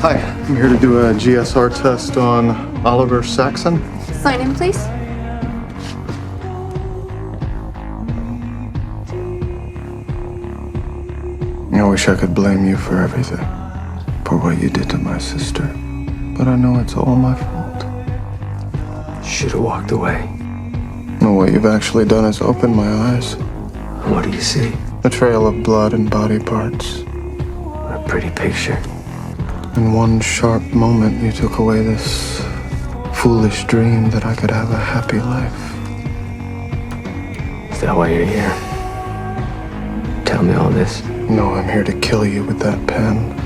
Hi, I'm here to do a GSR test on Oliver Saxon. Sign in, please. I wish I could blame you for everything, for what you did to my sister. But I know it's all my fault. Should have walked away. And what you've actually done is opened my eyes. What do you see? A trail of blood and body parts. What a pretty picture. In one sharp moment, you took away this foolish dream that I could have a happy life. Is that why you're here? Tell me all this. No, I'm here to kill you with that pen.